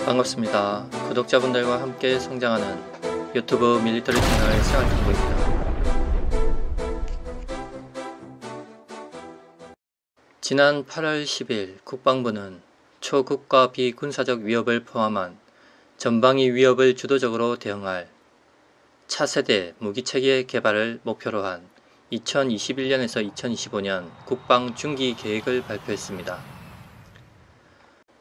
반갑습니다. 구독자분들과 함께 성장하는 유튜브 밀리터리 채널 생활정보입니다. 지난 8월 10일 국방부는 초국가 비군사적 위협을 포함한 전방위 위협을 주도적으로 대응할 차세대 무기체계 개발을 목표로 한 2021년에서 2025년 국방 중기 계획을 발표했습니다.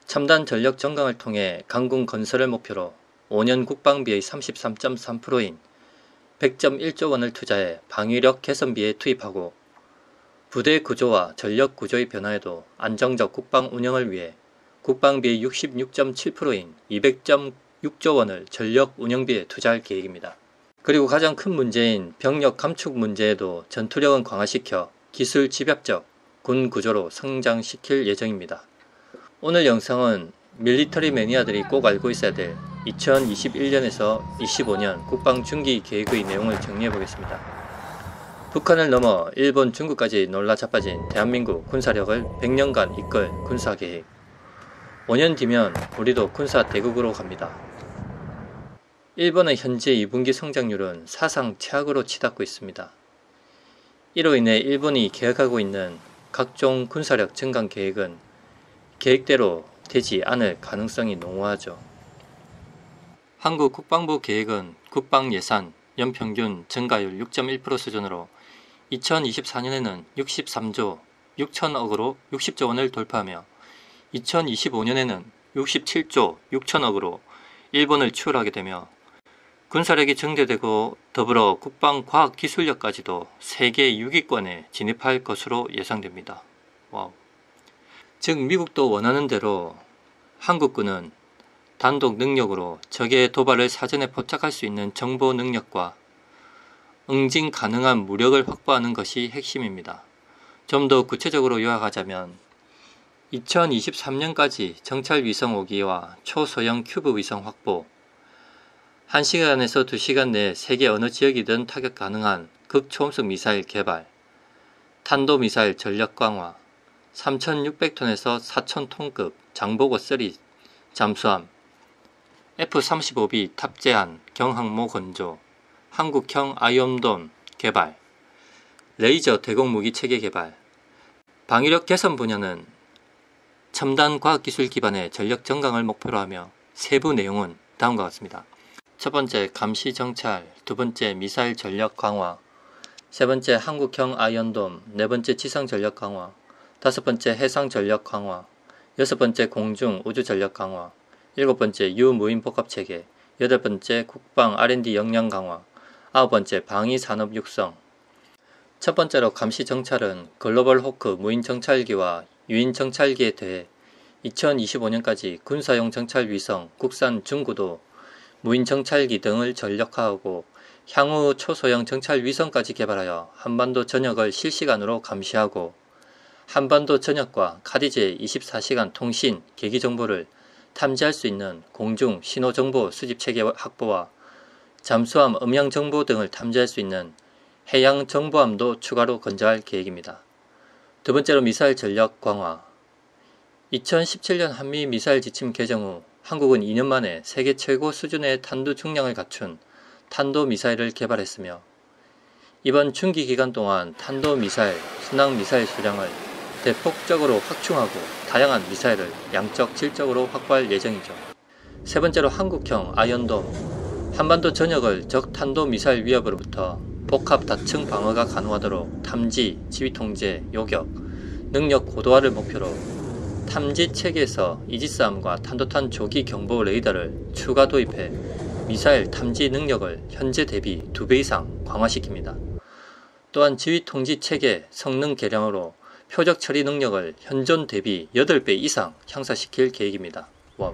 첨단 전력 정강을 통해 강군 건설을 목표로 5년 국방비의 33.3%인 100.1조 원을 투자해 방위력 개선비에 투입하고 부대 구조와 전력 구조의 변화에도 안정적 국방 운영을 위해 국방비의 66.7%인 200.6조 원을 전력 운영비에 투자할 계획입니다. 그리고 가장 큰 문제인 병력 감축 문제에도 전투력은 강화시켜 기술 집약적 군 구조로 성장시킬 예정입니다. 오늘 영상은 밀리터리 매니아들이 꼭 알고 있어야 될 2021년에서 25년 국방 중기 계획의 내용을 정리해 보겠습니다. 북한을 넘어 일본, 중국까지 놀라 자빠진 대한민국 군사력을 100년간 이끌 군사계획. 5년 뒤면 우리도 군사 대국으로 갑니다. 일본의 현재 2분기 성장률은 사상 최악으로 치닫고 있습니다. 이로 인해 일본이 계획하고 있는 각종 군사력 증강 계획은 계획대로 되지 않을 가능성이 농후하죠. 한국 국방부 계획은 국방 예산 연평균 증가율 6.1% 수준으로 2024년에는 63조 6천억으로 60조 원을 돌파하며 2025년에는 67조 6천억으로 일본을 추월하게 되며 군사력이 증대되고 더불어 국방과학기술력까지도 세계 6위권에 진입할 것으로 예상됩니다. 와우. 즉 미국도 원하는 대로 한국군은 단독 능력으로 적의 도발을 사전에 포착할 수 있는 정보 능력과 응징 가능한 무력을 확보하는 것이 핵심입니다. 좀 더 구체적으로 요약하자면 2023년까지 정찰 위성 5기와 초소형 큐브 위성 확보, 1시간에서 2시간 내에 세계 어느 지역이든 타격 가능한 극초음속 미사일 개발, 탄도미사일 전력 강화, 3,600톤에서 4,000톤급 장보고 3 잠수함, F-35B 탑재한 경항모 건조, 한국형 아이언돔 개발, 레이저 대공무기 체계 개발, 방위력 개선 분야는 첨단 과학기술 기반의 전력 정강을 목표로 하며 세부 내용은 다음과 같습니다. 첫 번째 감시 정찰, 두 번째 미사일 전력 강화, 세 번째 한국형 아이언돔, 네 번째 지상 전력 강화, 다섯 번째 해상 전력 강화, 여섯 번째 공중 우주 전력 강화, 일곱 번째 유무인 복합 체계, 여덟 번째 국방 R&D 역량 강화, 아홉 번째 방위 산업 육성. 첫 번째로 감시 정찰은 글로벌 호크 무인 정찰기와 유인 정찰기에 대해 2025년까지 군사용 정찰 위성, 국산 중구도 무인 정찰기 등을 전력화하고 향후 초소형 정찰 위성까지 개발하여 한반도 전역을 실시간으로 감시하고 한반도 전역과 카디제 24시간 통신, 계기 정보를 탐지할 수 있는 공중 신호정보 수집체계 확보와 잠수함 음향정보 등을 탐지할 수 있는 해양정보함도 추가로 건조할 계획입니다. 두 번째로 미사일 전력 강화. 2017년 한미 미사일 지침 개정 후 한국은 2년 만에 세계 최고 수준의 탄두 중량을 갖춘 탄도미사일을 개발했으며 이번 중기 기간 동안 탄도미사일, 순항미사일 수량을 대폭적으로 확충하고 다양한 미사일을 양적, 질적으로 확보할 예정이죠. 세 번째로 한국형 아이언돔. 한반도 전역을 적 탄도미사일 위협으로부터 복합 다층 방어가 가능하도록 탐지, 지휘통제, 요격, 능력 고도화를 목표로 탐지 체계에서 이지스함과 탄도탄 조기 경보 레이더를 추가 도입해 미사일 탐지 능력을 현재 대비 2배 이상 강화시킵니다. 또한 지휘통지 체계 성능 개량으로 표적 처리 능력을 현존 대비 8배 이상 향상시킬 계획입니다. 와우.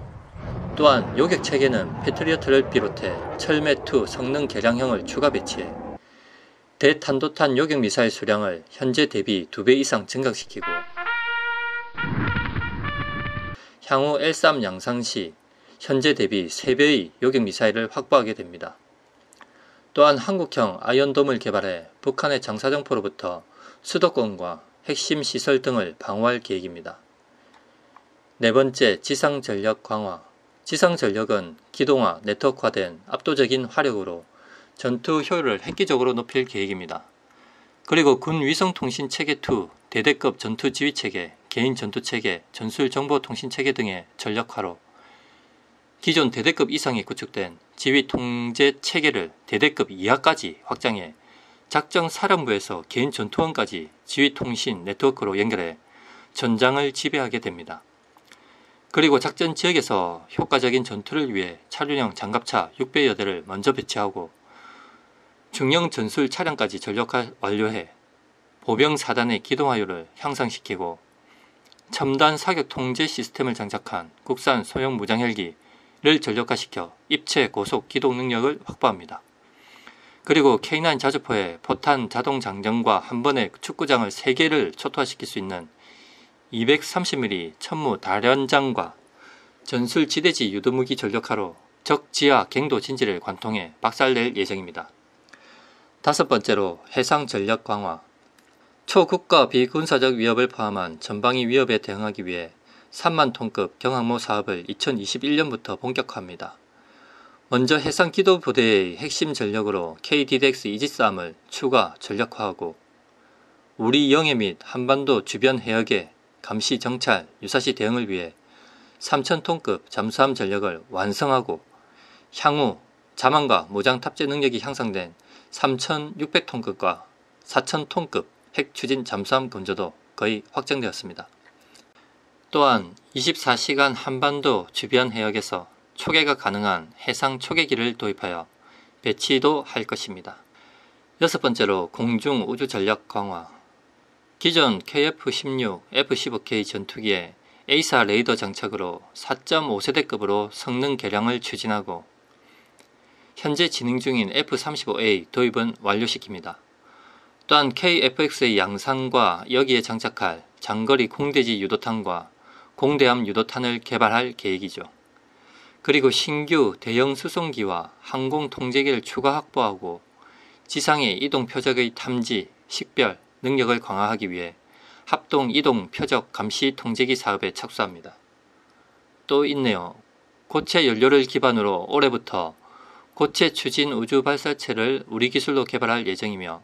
또한 요격 체계는 패트리어트를 비롯해 철매2 성능 개량형을 추가 배치해 대탄도탄 요격 미사일 수량을 현재 대비 2배 이상 증강시키고 향후 L3 양상 시 현재 대비 3배의 요격 미사일을 확보하게 됩니다. 또한 한국형 아이언돔을 개발해 북한의 장사정포로부터 수도권과 핵심 시설 등을 방어할 계획입니다. 네 번째, 지상 전력 강화. 지상 전력은 기동화, 네트워크화된 압도적인 화력으로 전투 효율을 획기적으로 높일 계획입니다. 그리고 군 위성통신 체계2, 대대급 전투 지휘 체계, 개인 전투 체계, 전술 정보 통신 체계 등의 전력화로 기존 대대급 이상이 구축된 지휘 통제 체계를 대대급 이하까지 확장해 작전 사령부에서 개인 전투원까지 지휘 통신 네트워크로 연결해 전장을 지배하게 됩니다. 그리고 작전 지역에서 효과적인 전투를 위해 차륜형 장갑차 600여 대를 먼저 배치하고 중형 전술 차량까지 전력화 완료해 보병 사단의 기동화율을 향상시키고 첨단 사격 통제 시스템을 장착한 국산 소형 무장헬기를 전력화시켜 입체 고속 기동 능력을 확보합니다. 그리고 K9 자주포에 포탄 자동 장전과 한 번에 축구장을 3개를 초토화시킬 수 있는 230mm 천무 다련장과 전술 지대지 유도무기 전력화로 적 지하 갱도 진지를 관통해 박살낼 예정입니다. 다섯 번째로 해상 전력 강화. 초국가 비군사적 위협을 포함한 전방위 위협에 대응하기 위해 3만 톤급 경항모 사업을 2021년부터 본격화합니다. 먼저 해상 기도 부대의 핵심 전력으로 KDDX 이지스함을 추가 전력화하고 우리 영해 및 한반도 주변 해역의 감시 정찰, 유사시 대응을 위해 3,000톤급 잠수함 전력을 완성하고 향후 자망과 모장 탑재 능력이 향상된 3,600톤급과 4,000톤급 핵 추진 잠수함 건조도 거의 확정되었습니다. 또한 24시간 한반도 주변 해역에서 초계가 가능한 해상 초계기를 도입하여 배치도 할 것입니다. 여섯 번째로 공중 우주 전력 강화. 기존 KF-16, F-15K 전투기에 A사 레이더 장착으로 4.5세대급으로 성능 개량을 추진하고 현재 진행 중인 F-35A 도입은 완료시킵니다. 또한 KF-X의 양산과 여기에 장착할 장거리 공대지 유도탄과 공대함 유도탄을 개발할 계획이죠. 그리고 신규 대형 수송기와 항공 통제기를 추가 확보하고 지상의 이동 표적의 탐지, 식별 능력을 강화하기 위해 합동 이동 표적 감시 통제기 사업에 착수합니다. 또 있네요. 고체 연료를 기반으로 올해부터 고체 추진 우주 발사체를 우리 기술로 개발할 예정이며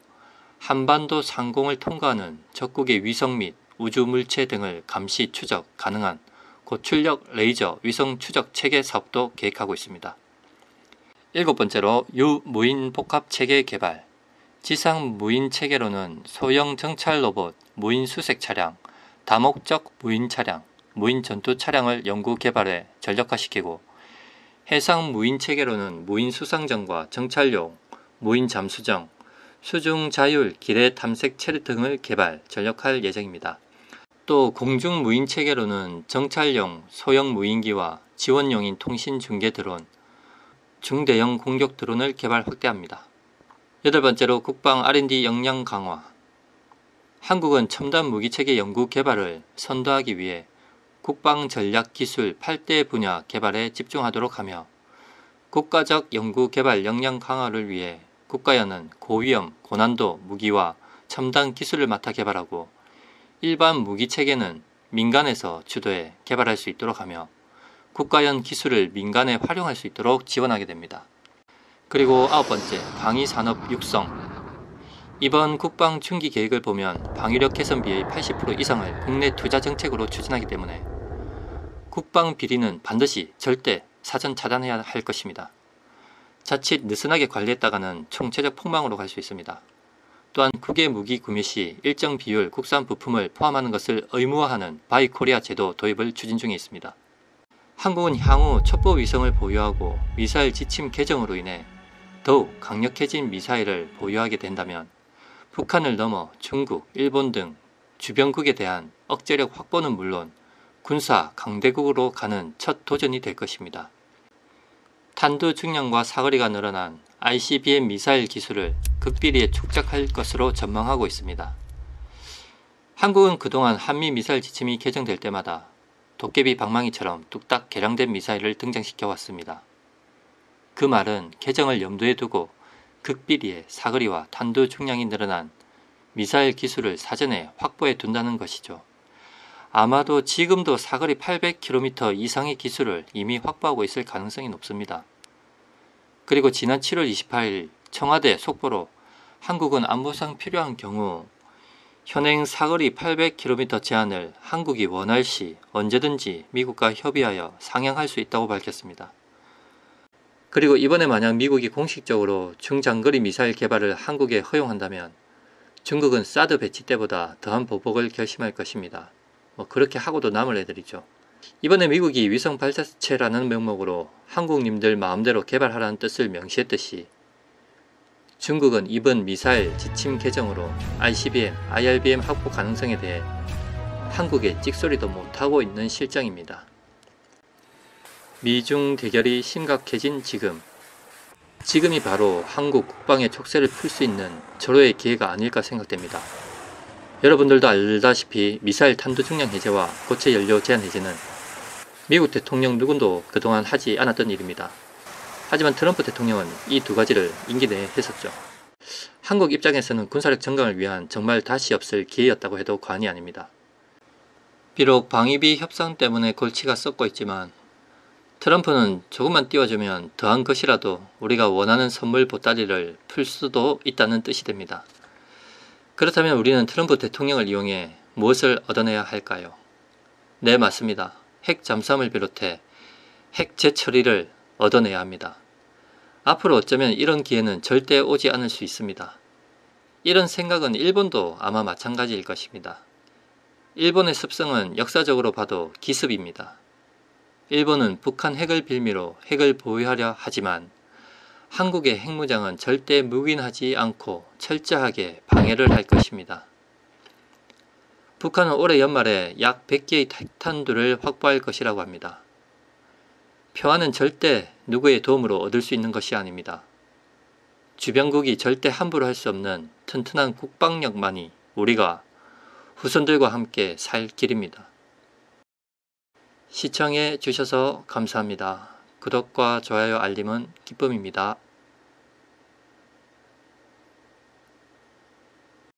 한반도 상공을 통과하는 적국의 위성 및 우주 물체 등을 감시 추적 가능한 고출력 레이저 위성 추적 체계 사업도 계획하고 있습니다. 일곱 번째로 유무인 복합 체계 개발. 지상 무인 체계로는 소형 정찰 로봇, 무인 수색 차량, 다목적 무인 차량, 무인 전투 차량을 연구 개발해 전력화시키고 해상 무인 체계로는 무인 수상정과 정찰용, 무인 잠수정, 수중 자율 기뢰 탐색 체류 등을 개발, 전력할 예정입니다. 또 공중 무인 체계로는 정찰용 소형 무인기와 지원용인 통신 중계 드론, 중대형 공격 드론을 개발 확대합니다. 여덟 번째로 국방 R&D 역량 강화. 한국은 첨단 무기체계 연구 개발을 선도하기 위해 국방 전략 기술 8대 분야 개발에 집중하도록 하며 국가적 연구 개발 역량 강화를 위해 국가연은 고위험, 고난도 무기와 첨단 기술을 맡아 개발하고 일반 무기체계는 민간에서 주도해 개발할 수 있도록 하며 국가연 기술을 민간에 활용할 수 있도록 지원하게 됩니다. 그리고 아홉 번째, 방위산업 육성. 이번 국방 중기 계획을 보면 방위력 개선비의 80% 이상을 국내 투자 정책으로 추진하기 때문에 국방 비리는 반드시 절대 사전 차단해야 할 것입니다. 자칫 느슨하게 관리했다가는 총체적 폭망으로 갈 수 있습니다. 또한 국외 무기 구매 시 일정 비율 국산 부품을 포함하는 것을 의무화하는 바이 코리아 제도 도입을 추진 중에 있습니다. 한국은 향후 첩보 위성을 보유하고 미사일 지침 개정으로 인해 더욱 강력해진 미사일을 보유하게 된다면 북한을 넘어 중국, 일본 등 주변국에 대한 억제력 확보는 물론 군사 강대국으로 가는 첫 도전이 될 것입니다. 탄두 중량과 사거리가 늘어난 ICBM 미사일 기술을 극비리에 축적할 것으로 전망하고 있습니다. 한국은 그동안 한미 미사일 지침이 개정될 때마다 도깨비 방망이처럼 뚝딱 개량된 미사일을 등장시켜 왔습니다. 그 말은 개정을 염두에 두고 극비리에 사거리와 탄두 중량이 늘어난 미사일 기술을 사전에 확보해 둔다는 것이죠. 아마도 지금도 사거리 800km 이상의 기술을 이미 확보하고 있을 가능성이 높습니다. 그리고 지난 7월 28일 청와대 속보로 한국은 안보상 필요한 경우 현행 사거리 800km 제한을 한국이 원할 시 언제든지 미국과 협의하여 상향할 수 있다고 밝혔습니다. 그리고 이번에 만약 미국이 공식적으로 중장거리 미사일 개발을 한국에 허용한다면 중국은 사드 배치 때보다 더한 보복을 결심할 것입니다. 그렇게 하고도 남을 애들이죠. 이번에 미국이 위성 발사체라는 명목으로 한국님들 마음대로 개발하라는 뜻을 명시했듯이 중국은 이번 미사일 지침 개정으로 ICBM, IRBM 확보 가능성에 대해 한국에 찍소리도 못하고 있는 실정입니다. 미중 대결이 심각해진 지금이 바로 한국 국방의 촉새를 풀 수 있는 절호의 기회가 아닐까 생각됩니다. 여러분들도 알다시피 미사일 탄두 중량 해제와 고체 연료 제한 해제는 미국 대통령 누구도 그동안 하지 않았던 일입니다. 하지만 트럼프 대통령은 이 두 가지를 임기 내에 했었죠. 한국 입장에서는 군사력 증강을 위한 정말 다시 없을 기회였다고 해도 과언이 아닙니다. 비록 방위비 협상 때문에 골치가 썩고 있지만 트럼프는 조금만 띄워주면 더한 것이라도 우리가 원하는 선물 보따리를 풀 수도 있다는 뜻이 됩니다. 그렇다면 우리는 트럼프 대통령을 이용해 무엇을 얻어내야 할까요? 네, 맞습니다. 핵 잠수함을 비롯해 핵 재처리를 얻어내야 합니다. 앞으로 어쩌면 이런 기회는 절대 오지 않을 수 있습니다. 이런 생각은 일본도 아마 마찬가지일 것입니다. 일본의 습성은 역사적으로 봐도 기습입니다. 일본은 북한 핵을 빌미로 핵을 보유하려 하지만 한국의 핵무장은 절대 묵인하지 않고 철저하게 방해를 할 것입니다. 북한은 올해 연말에 약 100개의 핵탄두를 확보할 것이라고 합니다. 평화는 절대 누구의 도움으로 얻을 수 있는 것이 아닙니다. 주변국이 절대 함부로 할 수 없는 튼튼한 국방력만이 우리가 후손들과 함께 살 길입니다. 시청해 주셔서 감사합니다. 구독과 좋아요 알림은 기쁨입니다.